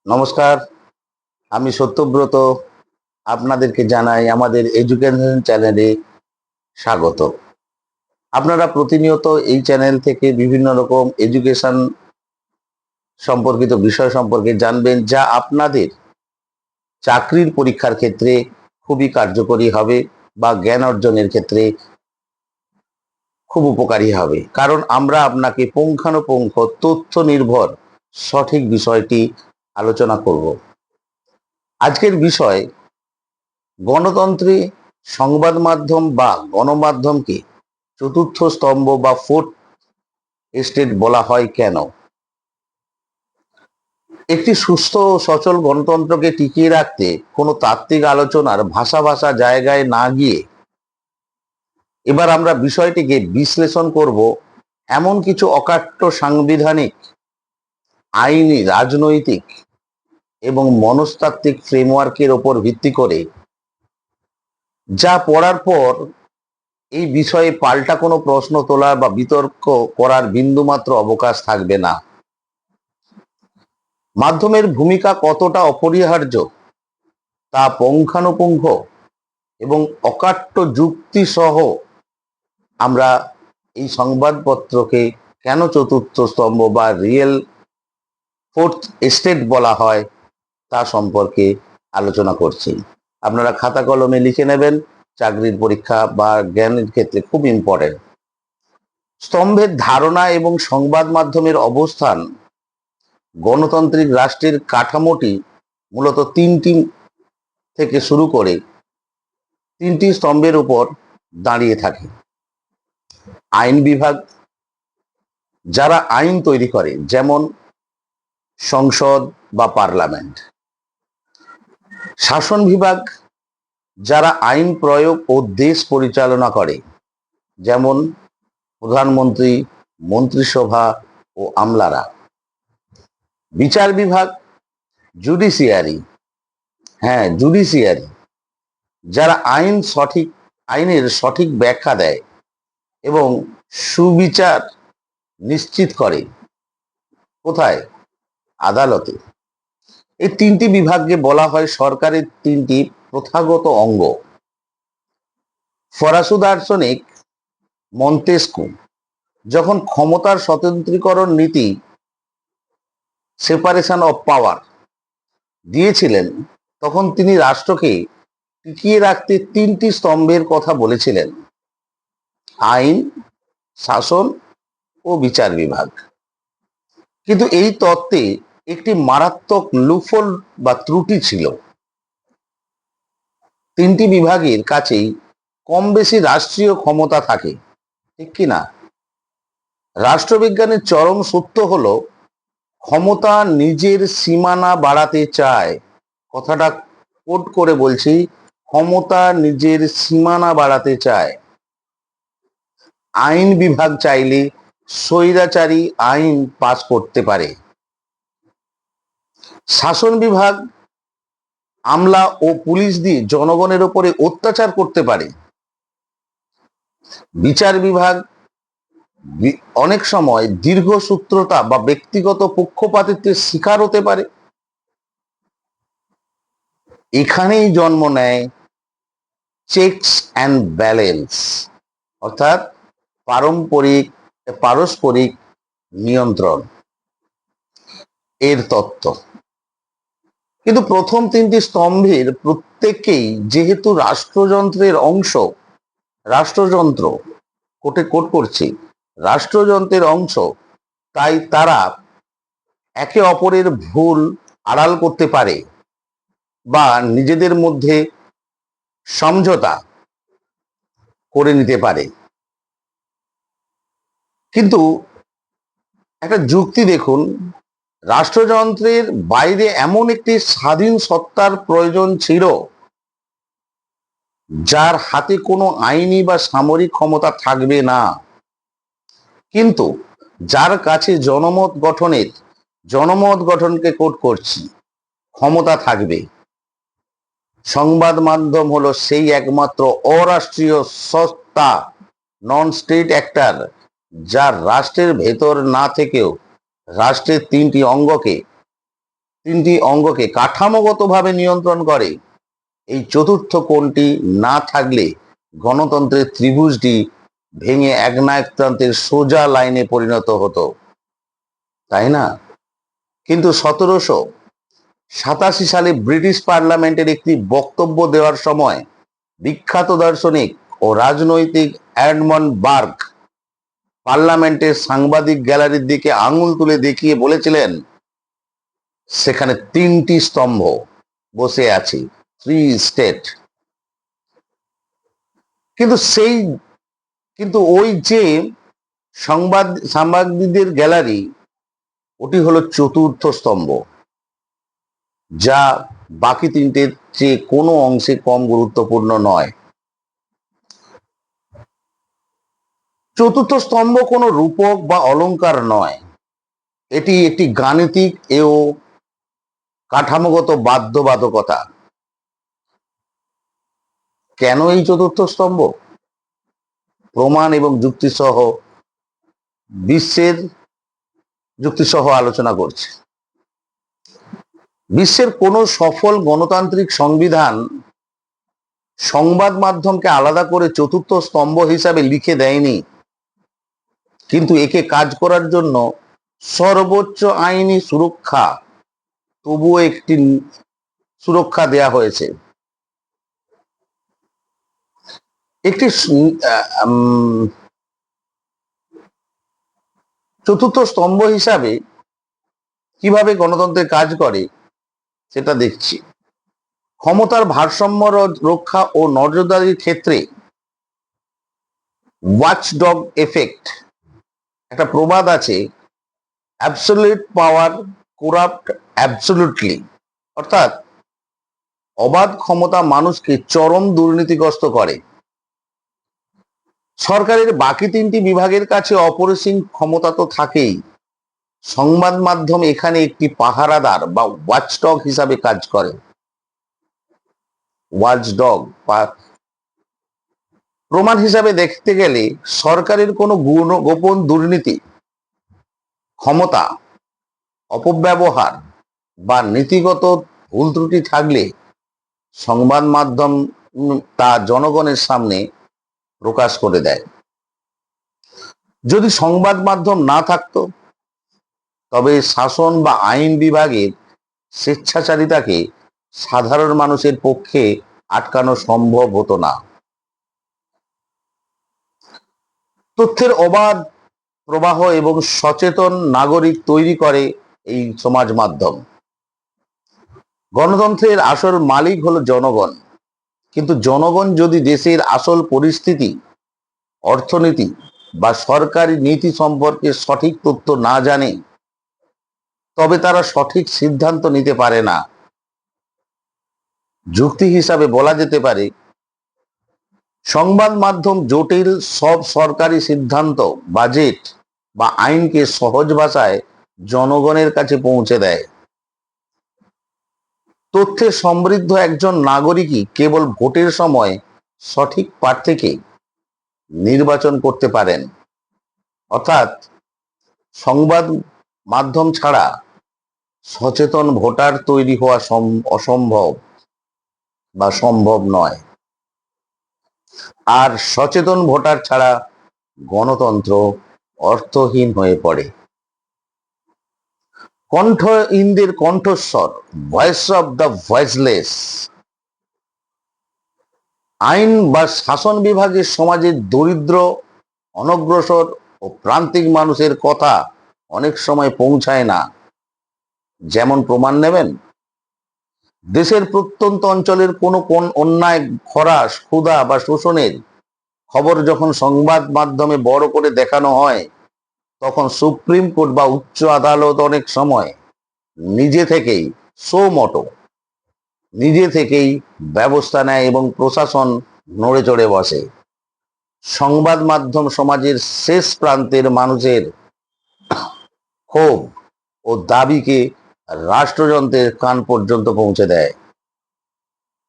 নমস্কার, আমি সত্যব্রত। আপনাদেরকে জানাই আমাদের এডুকেশন চ্যানেলে স্বাগত। আপনারা প্রতিনিয়ত এই চ্যানেল থেকে বিভিন্ন রকম এডুকেশন সম্পর্কিত বিষয় সম্পর্কে জানবেন, যা আপনাদের চাকরির পরীক্ষার ক্ষেত্রে খুবই কার্যকরী হবে বা জ্ঞান অর্জনের ক্ষেত্রে খুব উপকারী হবে। কারণ আমরা আপনাকে পুঙ্খানুপুঙ্খ তথ্য নির্ভর সঠিক বিষয়টি আলোচনা করব। আজকের বিষয়, গণতন্ত্রে সংবাদ মাধ্যম বা গণমাধ্যমকে চতুর্থ স্তম্ভ বা ফোর্থ এস্টেট বলা হয় কেন। একটি সুস্থ ও সচল গণতন্ত্রকে টিকিয়ে রাখতে কোনো তাত্ত্বিক আলোচনার ভাষা ভাষা জায়গায় না গিয়ে এবার আমরা বিষয়টিকে বিশ্লেষণ করব এমন কিছু অকাট্য সাংবিধানিক, আইনি, রাজনৈতিক এবং মনস্তাত্ত্বিক ফ্রেমওয়ার্কের ওপর ভিত্তি করে, যা পড়ার পর এই বিষয়ে পাল্টা কোনো প্রশ্ন তোলা বা বিতর্ক করার বিন্দুমাত্র অবকাশ থাকবে না। মাধ্যমের ভূমিকা কতটা অপরিহার্য তা পুঙ্খানুপুঙ্খ এবং অকাট্য যুক্তি সহ আমরা এই সংবাদপত্রকে কেন চতুর্থ স্তম্ভ বা রিয়েল ফোর্থ এস্টেট বলা হয় তা সম্পর্কে আলোচনা করছি। আপনারা খাতা কলমে লিখে নেবেন, চাকরির পরীক্ষা বা জ্ঞানের ক্ষেত্রে খুব ইম্পর্টেন্ট। স্তম্ভের ধারণা এবং সংবাদ মাধ্যমের অবস্থান। গণতান্ত্রিক রাষ্ট্রের কাঠামোটি মূলত তিনটি থেকে শুরু করে তিনটি স্তম্ভের উপর দাঁড়িয়ে থাকে। আইন বিভাগ, যারা আইন তৈরি করে, যেমন সংসদ বা পার্লামেন্ট। শাসন বিভাগ, যারা আইন প্রয়োগ ও দেশ পরিচালনা করে, যেমন প্রধানমন্ত্রী, মন্ত্রিসভা ও আমলারা। বিচার বিভাগ, জুডিশিয়ারি, জুডিশিয়ারি, যারা আইনের সঠিক ব্যাখ্যা দেয় এবং সুবিচার নিশ্চিত করে। কোথায়? আদালতে। এই তিনটি বিভাগকে বলা হয় সরকারের তিনটি প্রথাগত অঙ্গ। ফরাসি দার্শনিক মন্তেস্কু যখন ক্ষমতার স্বতন্ত্রীকরণ নীতি, সেপারেশন অফ পাওয়ার দিয়েছিলেন, তখন তিনি রাষ্ট্রকে টিকিয়ে রাখতে তিনটি স্তম্ভের কথা বলেছিলেন: আইন, শাসন ও বিচার বিভাগ। কিন্তু এই তত্ত্বে একটি মারাত্মক লুফল বা ত্রুটি ছিল। তিনটি বিভাগের কাছেই কম বেশি রাষ্ট্রীয় ক্ষমতা থাকে, ঠিক কিনা? রাষ্ট্রবিজ্ঞানের চরম সত্য হলো, ক্ষমতা নিজের সীমানা বাড়াতে চায়। কথাটা কোট করে বলছি, ক্ষমতা নিজের সীমানা বাড়াতে চায়। আইন বিভাগ চাইলে স্বৈরাচারী আইন পাস করতে পারে। শাসন বিভাগ আমলা ও পুলিশ দিয়ে জনগণের উপরে অত্যাচার করতে পারে। বিচার বিভাগ অনেক সময় দীর্ঘসূত্রতা বা ব্যক্তিগত পক্ষপাতিত্বের শিকার হতে পারে। এখানেই জন্ম নেয় চেকস অ্যান্ড ব্যালেন্স, অর্থাৎ পারস্পরিক নিয়ন্ত্রণ এর তত্ত্ব। কিন্তু প্রথম তিনটি স্তম্ভের প্রত্যেকেই যেহেতু রাষ্ট্রযন্ত্রের অংশ, রাষ্ট্রযন্ত্র, কোট করছি, রাষ্ট্রযন্ত্রের অংশ, তাই তারা একে অপরের ভুল আড়াল করতে পারে বা নিজেদের মধ্যে সমঝোতা করে নিতে পারে। কিন্তু একটা যুক্তি দেখুন, রাষ্ট্রযন্ত্রের বাইরে এমন একটি স্বাধীন সত্তার প্রয়োজন ছিল, যার হাতে কোনো আইনি বা সামরিক ক্ষমতা থাকবে না, কিন্তু যার কাছে জনমত গঠনকে কোট করছি, ক্ষমতা থাকবে। সংবাদ মাধ্যম হলো সেই একমাত্র অরাষ্ট্রীয় সত্তা, নন স্টেট অ্যাক্টর, যার রাষ্ট্রের ভেতর না থেকেও রাষ্ট্রের তিনটি অঙ্গকে তিনটি অঙ্গকে কাঠামোগতভাবে নিয়ন্ত্রণ করে। এই চতুর্থ কোণটি না থাকলে গণতন্ত্রের ত্রিভুজটি ভেঙে একনায়কতন্ত্রের সোজা লাইনে পরিণত হতো, তাই না? কিন্তু 1787 সালে ব্রিটিশ পার্লামেন্টের একটি বক্তব্য দেওয়ার সময় বিখ্যাত দার্শনিক ও রাজনৈতিক এডমন্ড বার্গ পার্লামেন্টের সাংবাদিক গ্যালারির দিকে আঙুল তুলে দেখিয়ে বলেছিলেন, সেখানে তিনটি স্তম্ভ বসে আছে, 3 স্টেট। কিন্তু ওই যে সাংবাদিকদের গ্যালারি, ওটি হলো চতুর্থ স্তম্ভ, যা বাকি তিনটের চেয়ে কোনো অংশে কম গুরুত্বপূর্ণ নয়। চতুর্থ স্তম্ভ কোনো রূপক বা অলংকার নয়, এটি একটি গাণিতিক ও কাঠামোগত বাধ্যবাধকতা। কেন এই চতুর্থ স্তম্ভ? প্রমাণ এবং যুক্তিসহ আলোচনা করছে। বিশ্বের কোনো সফল গণতান্ত্রিক সংবিধান সংবাদ মাধ্যমকে আলাদা করে চতুর্থ স্তম্ভ হিসাবে লিখে দেয়নি, কিন্তু একে কাজ করার জন্য সর্বোচ্চ আইনি সুরক্ষা তবুও একটি সুরক্ষা দেয়া হয়েছে। একটি চতুর্থ স্তম্ভ হিসাবে কিভাবে গণতন্ত্রের কাজ করে সেটা দেখছি। ক্ষমতার ভারসাম্য রক্ষা ও নজরদারির ক্ষেত্রে ওয়াচডগ এফেক্ট, একটা প্রবাদ আছে, অ্যাবসলিউট পাওয়ার করাপ্ট অ্যাবসলিউটলি, অর্থাৎ অবাধ ক্ষমতা মানুষকে চরম দুর্নীতিগ্রস্ত করে। সরকারের বাকি তিনটি বিভাগের কাছে অপরিসীম ক্ষমতা তো থাকেই, সংবাদ মাধ্যম এখানে একটি পাহারাদার বা ওয়াচডগ হিসাবে কাজ করে। ওয়াচডগ প্রমাণ হিসাবে দেখতে গেলে সরকারের কোনো গোপন দুর্নীতি, ক্ষমতা অপব্যবহার বা নীতিগত ভুল ত্রুটি থাকলে সংবাদ মাধ্যম তা জনগণের সামনে প্রকাশ করে দেয়। যদি সংবাদ মাধ্যম না থাকতো, তবে শাসন বা আইন বিভাগের স্বেচ্ছাচারিতাকে সাধারণ মানুষের পক্ষে আটকানো সম্ভব হতো না। তথ্যের অবাধ প্রবাহ এবং সচেতন নাগরিক তৈরি করে এই সমাজ মাধ্যম। গণতন্ত্রের আসল মালিক হলো জনগণ, কিন্তু জনগণ যদি দেশের আসল পরিস্থিতি, অর্থনীতি বা সরকারি নীতি সম্পর্কে সঠিক তথ্য না জানে, তবে তারা সঠিক সিদ্ধান্ত নিতে পারে না। যুক্তি হিসাবে বলা যেতে পারে, সংবাদ মাধ্যম জটিল সব সরকারি সিদ্ধান্ত, বাজেট বা আইনকে সহজ ভাষায় জনগণের কাছে পৌঁছে দেয়। তথ্যে সমৃদ্ধ একজন নাগরিকই কেবল ভোটের সময় সঠিক প্রার্থীকে নির্বাচন করতে পারেন। অর্থাৎ সংবাদ মাধ্যম ছাড়া সচেতন ভোটার তৈরি হওয়া অসম্ভব বা সম্ভব নয়। আর সচেতন ভোটার ছাড়া গণতন্ত্র অর্থহীন হয়ে পড়ে। কণ্ঠহীনদের কণ্ঠস্বর, ভয়েস অফ দ্য ভয়েসলেস। আইন বা শাসন বিভাগের সমাজের দরিদ্র, অনগ্রসর ও প্রান্তিক মানুষের কথা অনেক সময় পৌঁছায় না। যেমন প্রমাণ নেবেন, দেশের প্রত্যন্ত অঞ্চলের কোন অন্যায়, খরা, ক্ষুধা বা শোষণের খবর যখন সংবাদ মাধ্যমে বড় করে দেখানো হয়, তখন সুপ্রিম কোর্ট বা উচ্চ আদালত অনেক সময় নিজে থেকেই ব্যবস্থা নেয় এবং প্রশাসন নড়ে চড়ে বসে। সংবাদ মাধ্যম সমাজের শেষ প্রান্তের মানুষের ক্ষোভ ও দাবিকে রাষ্ট্রযন্ত্রের কান পর্যন্ত পৌঁছে দেয়।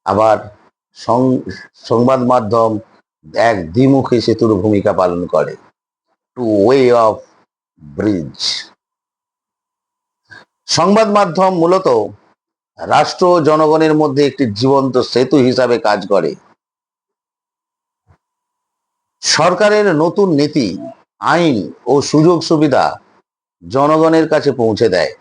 আবার সংবাদ মাধ্যম এক দ্বিমুখী সেতুর ভূমিকা পালন করে, টু ওয়ে অফ ব্রিজ। সংবাদ মাধ্যম মূলত রাষ্ট্র ও জনগণের মধ্যে একটি জীবন্ত সেতু হিসাবে কাজ করে। সরকারের নতুন নীতি, আইন ও সুযোগ সুবিধা জনগণের কাছে পৌঁছে দেয়।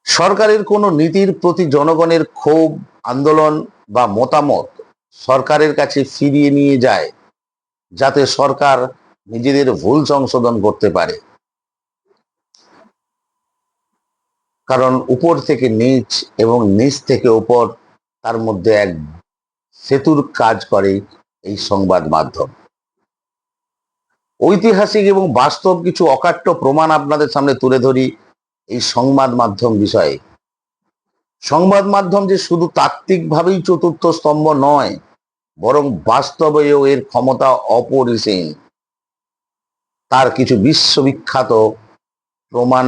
সরকারের কোনো নীতির প্রতি জনগণের ক্ষোভ, আন্দোলন বা মতামত সরকারের কাছে ফিরিয়ে নিয়ে যায়, যাতে সরকার নিজেদের ভুল সংশোধন করতে পারে। কারণ উপর থেকে নিচ এবং নিচ থেকে উপর, তার মধ্যে এক সেতুর কাজ করে এই সংবাদ মাধ্যম। ঐতিহাসিক এবং বাস্তব কিছু অকাট্য প্রমাণ আপনাদের সামনে তুলে ধরি এই সংবাদ মাধ্যম বিষয়ে। সংবাদ মাধ্যম যে শুধু তাত্ত্বিকভাবেই চতুর্থ স্তম্ভ নয়, বরং বাস্তবেও এর ক্ষমতা অপরিসীম, তার কিছু বিশ্ববিখ্যাত প্রমাণ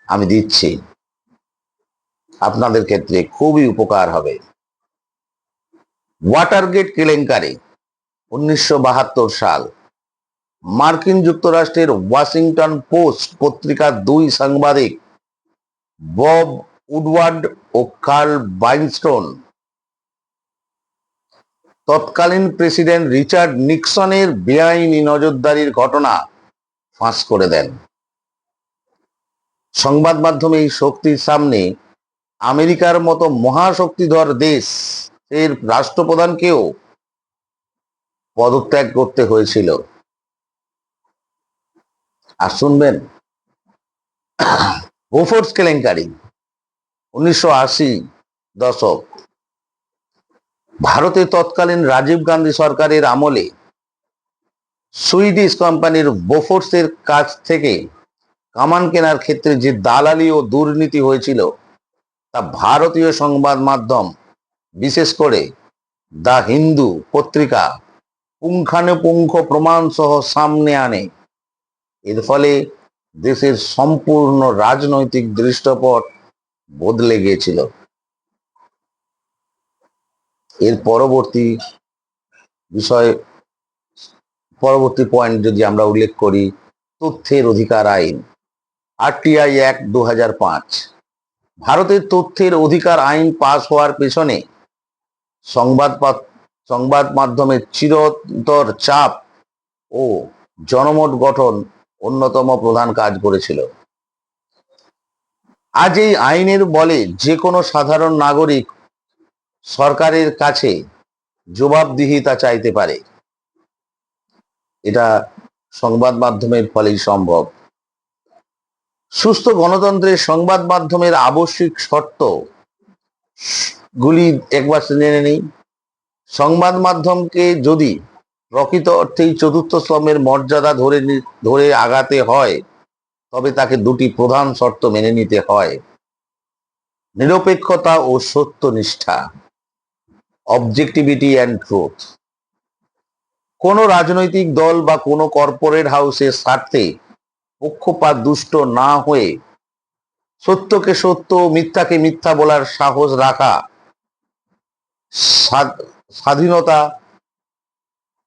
আমি দিচ্ছি, আপনাদের ক্ষেত্রে খুবই উপকার হবে। ওয়াটারগেট কেলেঙ্কারি, 1972 সাল। মার্কিন যুক্তরাষ্ট্রের ওয়াশিংটন পোস্ট পত্রিকার দুই সাংবাদিক বব উডওয়ার্ড ও কার্ল বাইনস্টোন তৎকালীন প্রেসিডেন্ট রিচার্ড নিক্সনের বেআইনি নজরদারির ঘটনা ফাঁস করে দেন। সংবাদ মাধ্যমে এই শক্তির সামনে আমেরিকার মতো মহাশক্তিধর দেশ এর রাষ্ট্রপ্রধানকেও পদত্যাগ করতে হয়েছিল। আর শুনবেন, বোফোর্স কেলেঙ্কারি, 1980 দশক। ভারতের তৎকালীন রাজীব গান্ধী সরকারের আমলে সুইডিশ কোম্পানির বোফোর্সের কাছ থেকে কামান কেনার ক্ষেত্রে যে দালালি ও দুর্নীতি হয়েছিল, তা ভারতীয় সংবাদ মাধ্যম, বিশেষ করে দ্য হিন্দু পত্রিকা পুঙ্খানুপুঙ্খ প্রমাণ সহ সামনে আনে। এর ফলে দেশের সম্পূর্ণ রাজনৈতিক দৃশ্যপট বদলে গিয়েছিল। এর পরবর্তী পয়েন্ট যদি আমরা উল্লেখ করি, তথ্যের অধিকার আইন, আরটিআই অ্যাক্ট 2005। ভারতের তথ্যের অধিকার আইন পাশ হওয়ার পেছনে সংবাদ মাধ্যমের চিরন্তর চাপ ও জনমত গঠন অন্যতম প্রধান কাজ করেছিল। আজ এই আইনের বলে যে কোনো সাধারণ নাগরিক সরকারের কাছে জবাবদিহিতা চাইতে পারে। এটা সংবাদ মাধ্যমের ফলেই সম্ভব। সুস্থ গণতন্ত্রের সংবাদ মাধ্যমের আবশ্যিক শর্ত গুলি একবার জেনে নেই। সংবাদ মাধ্যমকে যদি প্রকৃত অর্থেই চতুর্থ স্তম্ভের মর্যাদা ধরে আগাতে হয়, তবে তাকে দুটি প্রধান শর্ত মেনে নিতে হয়: নিরপেক্ষতা ও সত্যনিষ্ঠা, অবজেক্টিভিটি অ্যান্ড ট্রুথ। কোন রাজনৈতিক দল বা কোনো কর্পোরেট হাউসের স্বার্থে পক্ষপাত দুষ্ট না হয়ে সত্যকে সত্য, মিথ্যাকে মিথ্যা বলার সাহস রাখা, স্বাধীনতা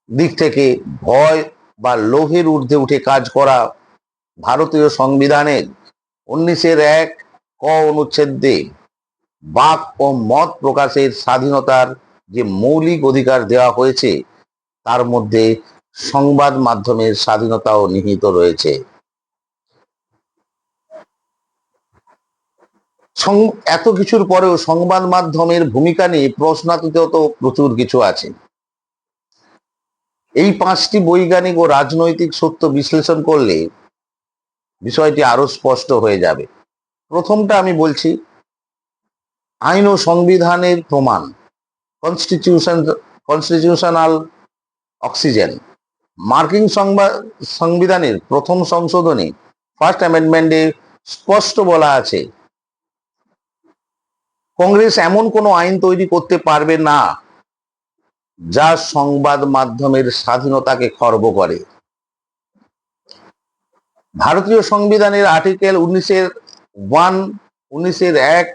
দিক থেকে ভয় বা লোভের ঊর্ধ্বে উঠে কাজ করা ভারতীয় সংবিধানের 19-1 ক অনুচ্ছেদে বাক ও মত প্রকাশের স্বাধীনতার যে মৌলিক অধিকার দেওয়া হয়েছে, তার মধ্যে সংবাদ মাধ্যমের স্বাধীনতাও নিহিত রয়েছে। এত কিছুর পরেও সংবাদ মাধ্যমের ভূমিকা নিয়ে প্রশ্নাতীত তো প্রচুর কিছু আছে। এই 5টি বৈজ্ঞানিক ও রাজনৈতিক সত্য বিশ্লেষণ করলে বিষয়টি আরো স্পষ্ট হয়ে যাবে। প্রথমটা আমি বলছি, আইন ও সংবিধানের প্রমাণ, কনস্টিটিউশনাল অক্সিজেন। মার্কিন সংবিধানের প্রথম সংশোধনী, ফার্স্ট অ্যামেন্ডমেন্টে স্পষ্ট বলা আছে, কংগ্রেস এমন কোনো আইন তৈরি করতে পারবে না যা সংবাদ মাধ্যমের স্বাধীনতাকে খর্ব করে। ভারতীয় সংবিধানের আর্টিকেল 19-1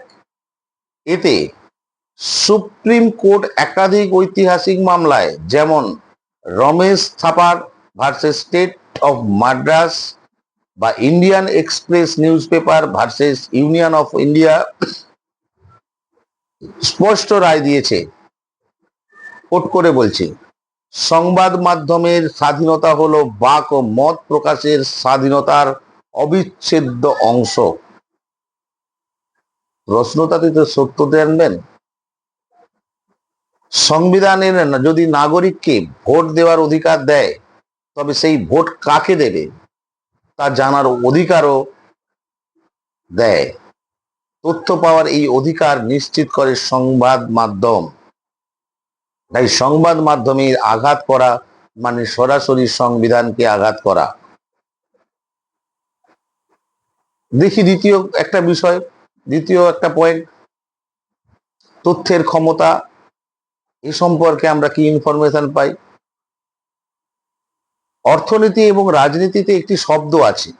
এতে সুপ্রিম কোর্ট একাধিক ঐতিহাসিক মামলায়, যেমন Ramesh Thapar versus State of Madras বা Indian Express newspaper versus Union of India স্পষ্ট রায় দিয়েছে। কোট করে বলছি, সংবাদ মাধ্যমের স্বাধীনতা হলো বাক ও মত প্রকাশের স্বাধীনতার অবিচ্ছেদ্য অংশ। প্রশ্নটাতে তো সত্যতে আনবেন। সংবিধানের যদি নাগরিককে ভোট দেওয়ার অধিকার দেয়, তবে সেই ভোট কাকে দেবে তা জানার অধিকারও দেয়। তথ্য পাওয়ার এই অধিকার নিশ্চিত করে সংবাদ মাধ্যম। তাই সংবাদ মাধ্যমে আঘাত করা মানে সরাসরি সংবিধানকে আঘাত করা। দেখি দ্বিতীয় একটা বিষয়, দ্বিতীয় একটা পয়েন্ট, তথ্যের ক্ষমতা। এ সম্পর্কে আমরা কি ইনফরমেশন পাই? অর্থনীতি এবং রাজনীতিতে একটি শব্দ আছে,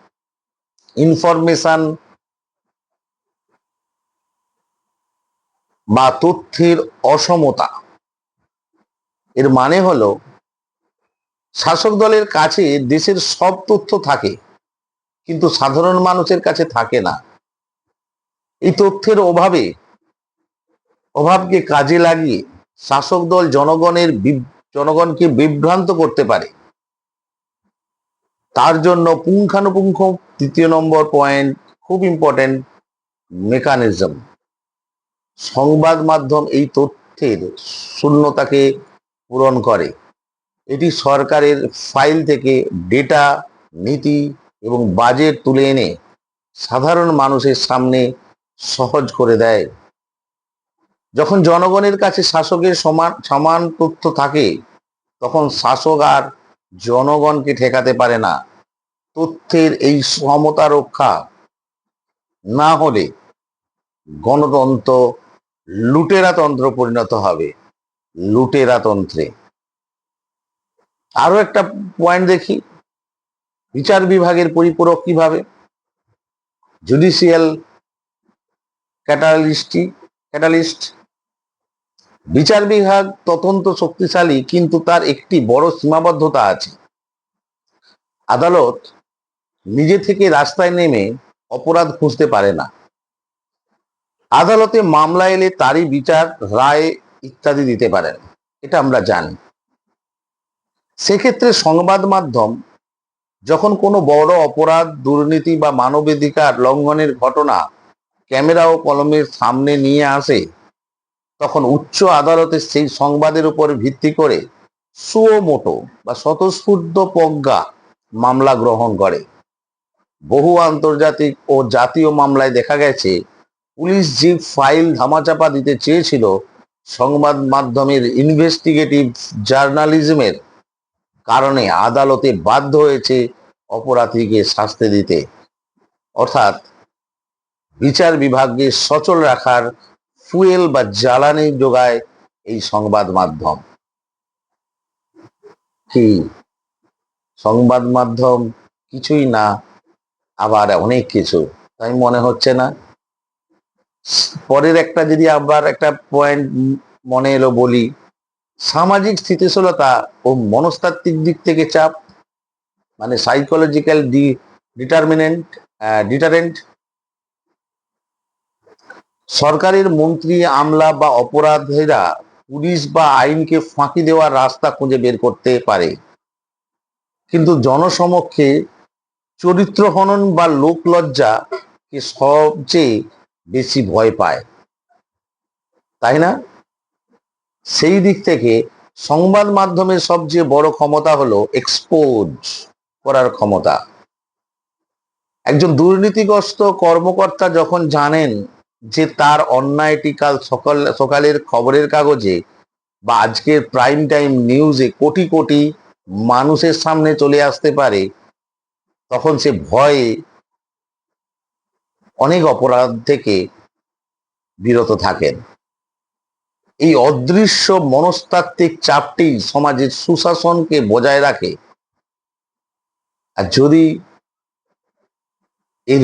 ইনফরমেশন বা তথ্যের অসমতা। এর মানে হলো শাসক দলের কাছে দেশের সব তথ্য থাকে, কিন্তু সাধারণ মানুষের কাছে থাকে না। এই তথ্যের অভাবকে কাজে লাগিয়ে শাসক দল জনগণকে বিভ্রান্ত করতে পারে। তার জন্য পুঙ্খানুপুঙ্খ, তৃতীয় নম্বর পয়েন্ট, খুব ইম্পর্টেন্ট, মেকানিজম। সংবাদ মাধ্যম এই তথ্যের শূন্যতাকে পূরণ করে। এটি সরকারের ফাইল থেকে ডেটা, নীতি এবং বাজেট তুলে এনে সাধারণ মানুষের সামনে সহজ করে দেয়। যখন জনগণের কাছে শাসকের সমান তথ্য থাকে, তখন শাসক আর জনগণকে ঠেকাতে পারে না। তথ্যের এই সমতা রক্ষা না হলে গণতন্ত্র লুটেরাতন্ত্র পরিণত হবে, লুটেরাতন্ত্রে। আরো একটা পয়েন্ট দেখি, বিচার বিভাগের পরিপূরক কিভাবে। Judicial catalyst. বিচার বিভাগ তদন্ত শক্তিশালী, কিন্তু তার একটি বড় সীমাবদ্ধতা আছে। আদালত নিজে থেকে রাস্তায় নেমে অপরাধ খুঁজতে পারে না। আদালতে মামলা এলে তারই বিচার, রায় ইত্যাদি দিতে পারেন, এটা আমরা জানি। সেক্ষেত্রে সংবাদ মাধ্যম যখন কোনো বড় অপরাধ, দুর্নীতি বা মানবাধিকার লঙ্ঘনের ঘটনা ক্যামেরা ও কলমের সামনে নিয়ে আসে, তখন উচ্চ আদালতে সেই সংবাদের উপর ভিত্তি করে সুমোটো বা স্বতঃস্ফূর্ত প্রজ্ঞা মামলা গ্রহণ করে। বহু আন্তর্জাতিক ও জাতীয় মামলায় দেখা গেছে, পুলিশ যে ফাইল ধামাচাপা দিতে চেয়েছিল, সংবাদ মাধ্যমের ইনভেস্টিগেটিভ জার্নালিজমের কারণে আদালতে বাধ্য হয়েছে অপরাধীকে শাস্তি দিতে। অর্থাৎ বিচার বিভাগকে সচল রাখার ফুয়েল বা জ্বালানি যোগায় এই সংবাদ মাধ্যম। কি সংবাদ মাধ্যম কিছুই না, আবার অনেক কিছু, তাই মনে হচ্ছে না? পরের একটা যদি আবার একটা পয়েন্ট মনে এলো বলি, সামাজিক স্থিতিশীলতা ও মনস্তাত্ত্বিক দিক থেকে চাপ, মানে সাইকোলজিক্যাল ডিটারেন্ট। সরকারের মন্ত্রী, আমলা বা অপরাধীরা পুলিশ বা আইনকে ফাঁকি দেওয়ার রাস্তা খুঁজে বের করতে পারে, কিন্তু জনসমক্ষে চরিত্র হনন বা লোকলজ্জা কে সবচেয়ে বেশি ভয় পায়, তাই না? সেই দিক থেকে সংবাদ মাধ্যমের সবচেয়ে বড় ক্ষমতা হলো এক্সপোজ করার ক্ষমতা। একজন দুর্নীতিগ্রস্ত কর্মকর্তা যখন জানেন যে তার অন্যায়টি কাল সকালের খবরের কাগজে বা আজকের প্রাইম টাইম নিউজে কোটি কোটি মানুষের সামনে চলে আসতে পারে, তখন সে ভয়ে অনেক অপরাধ থেকে বিরত থাকেন। এই অদৃশ্য মনস্তাত্ত্বিক চাপটি সমাজের সুশাসনকে বজায় রাখে। আর যদি এর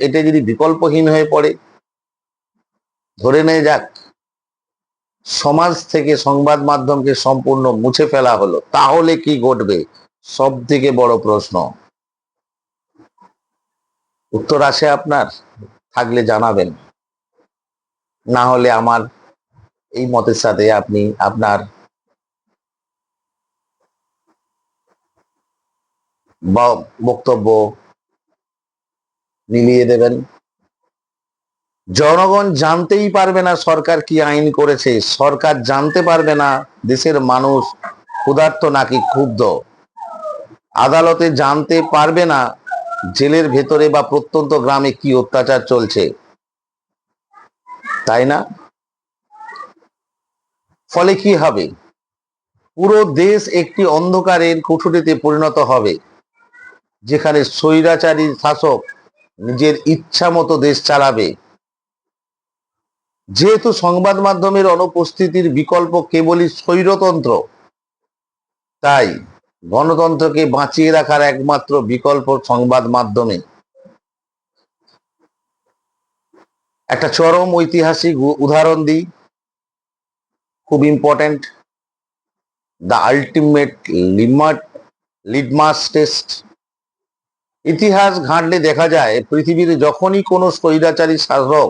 এটা যদি বিকল্পহীন হয়ে পড়ে, ধরে নেওয়া যাক সমাজ থেকে সংবাদ মাধ্যমকে সম্পূর্ণ মুছে ফেলা হলো, তাহলে কি ঘটবে? সব থেকে বড় প্রশ্ন। উত্তর আসে আপনার? থাকলে জানাবেন, না হলে আমার এই মতের সাথে আপনি আপনার বক্তব্য মিলিয়ে দেবেন। জনগণ জানতেই পারবে না সরকার কি আইন করেছে, সরকার জানতে পারবে না দেশের মানুষ ক্ষুধার্ত নাকি ক্ষুব্ধ, আদালতে জানতে পারবে না জেলের ভেতরে বা প্রত্যন্ত গ্রামে কি অত্যাচার চলছে, তাই না? ফলে কি হবে? পুরো দেশ একটি অন্ধকারের কুঠুরিতে পরিণত হবে, যেখানে স্বৈরাচারী শাসক নিজের ইচ্ছা মতো দেশ চালাবে। যেহেতু সংবাদ মাধ্যমের অনুপস্থিতির বিকল্প কেবলই স্বৈরতন্ত্র, তাই গণতন্ত্রকে বাঁচিয়ে রাখার একমাত্র বিকল্প সংবাদ মাধ্যমে। একটা চরম ঐতিহাসিক উদাহরণ দিই, খুব important, the ultimate litmus test. ইতিহাস ঘাঁটলে দেখা যায় পৃথিবীর যখনই কোনো স্বৈরাচারী শাসক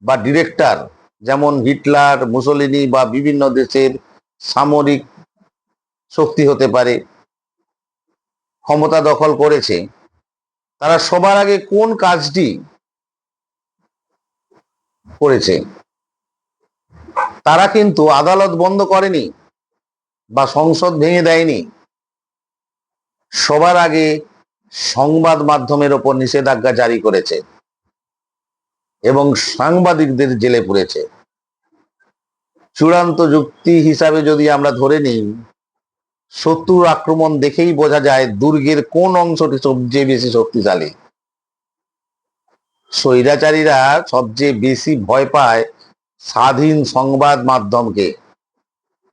বা ডিরেক্টর, যেমন হিটলার, মুসোলিনি বা বিভিন্ন দেশের সামরিক শক্তি হতে পারে, ক্ষমতা দখল করেছে, তারা সবার আগে কোন কাজটি করেছে? তারা কিন্তু আদালত বন্ধ করেনি বা সংসদ ভেঙে দেয়নি, সবার আগে সংবাদ মাধ্যমের ওপর নিষেধাজ্ঞা জারি করেছে এবং সাংবাদিকদের জেলে পুরেছে। চূড়ান্ত যুক্তি হিসাবে যদি আমরা ধরে নিই, শত্রুর আক্রমণ দেখেই বোঝা যায় দুর্গের কোন অংশটি সবচেয়ে বেশি শক্তিশালী। স্বৈরাচারীরা সবচেয়ে বেশি ভয় পায় স্বাধীন সংবাদ মাধ্যমকে,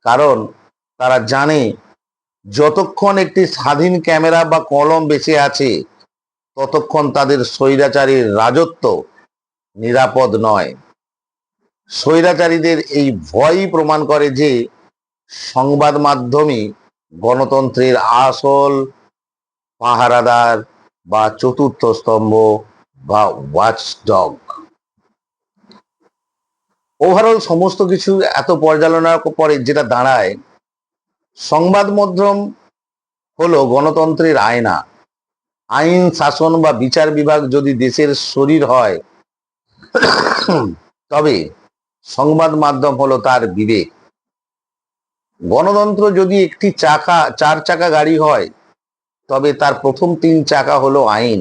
কারণ তারা জানে যতক্ষণ একটি স্বাধীন ক্যামেরা বা কলম বেঁচে আছে, ততক্ষণ তাদের স্বৈরাচারীর রাজত্ব নিরাপদ নয়। স্বৈরাচারীদের এই ভয়ই প্রমাণ করে যে সংবাদ মাধ্যমই গণতন্ত্রের আসল পাহারাদার বা চতুর্থ স্তম্ভ বা ওয়াচডগ। ওভারঅল সমস্ত কিছু এত পর্যালোচনার পরে যেটা দাঁড়ায়, সংবাদ মাধ্যম হলো গণতন্ত্রের আয়না। আইন, শাসন বা বিচার বিভাগ যদি দেশের শরীর হয়, তবে সংবাদ মাধ্যম হলো তার বিবেক। গণতন্ত্র যদি একটি চার চাকা গাড়ি হয়, তবে তার প্রথম তিন চাকা হলো আইন,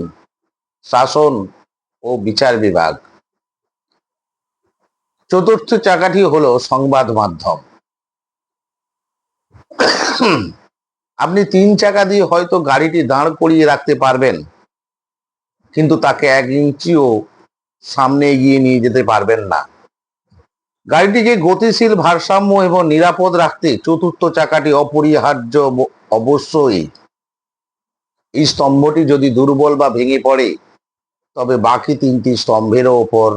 শাসন ও বিচার বিভাগ। চতুর্থ চাকাটি হলো সংবাদ মাধ্যম। আপনি তিন চাকা দিয়ে হয়তো গাড়িটি দাঁড় করিয়ে রাখতে পারবেন, কিন্তু তাকে 1 ইঞ্চিও সামনে এগিয়ে নিয়ে যেতে পারবেন না। গাড়িটিকে গতিশীল, ভারসাম্য এবং নিরাপদ রাখতে চতুর্থ চাকাটি অপরিহার্য। অবশ্যই এই স্তম্ভটি যদি দুর্বল বা ভেঙে পড়ে, তবে বাকি তিনটি স্তম্ভেরও ওপর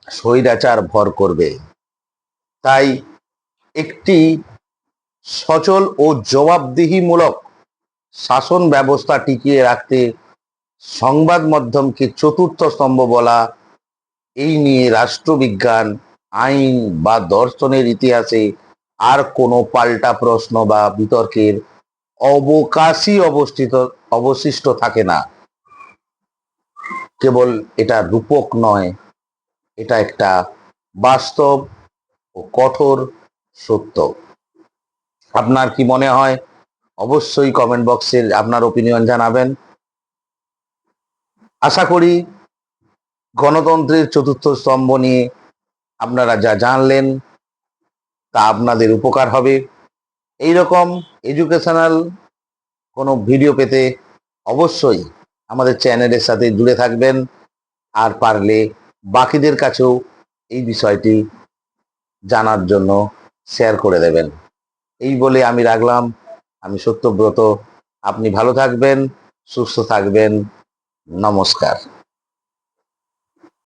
স্বৈরাচার ভর করবে। তাই একটি সচল ও জবাবদিহিমূলক শাসন ব্যবস্থা টিকিয়ে রাখতে সংবাদ মাধ্যমকে চতুর্থ স্তম্ভ বলা, এই নিয়ে রাষ্ট্রবিজ্ঞান, আইন বা দর্শনের ইতিহাসে আর কোনো পাল্টা প্রশ্ন বা বিতর্কের অবকাশই অবশিষ্ট থাকে না। কেবল এটা রূপক নয়, এটা একটা বাস্তব ও কঠোর সত্য। আপনার কি মনে হয়? অবশ্যই কমেন্ট বক্সে আপনার ওপিনিয়ন জানাবেন। আশা করি গণতন্ত্রের চতুর্থ স্তম্ভ নিয়ে আপনারা যা জানলেন তা আপনাদের উপকার হবে। এইরকম এডুকেশনাল কোনো ভিডিও পেতে অবশ্যই আমাদের চ্যানেলের সাথে জুড়ে থাকবেন, আর পারলে বাকিদের কাছেও এই বিষয়টি জানার জন্য শেয়ার করে দেবেন। এই বলে আমি রাখলাম। আমি সত্যব্রত। আপনি ভালো থাকবেন, সুস্থ থাকবেন। নমস্কার।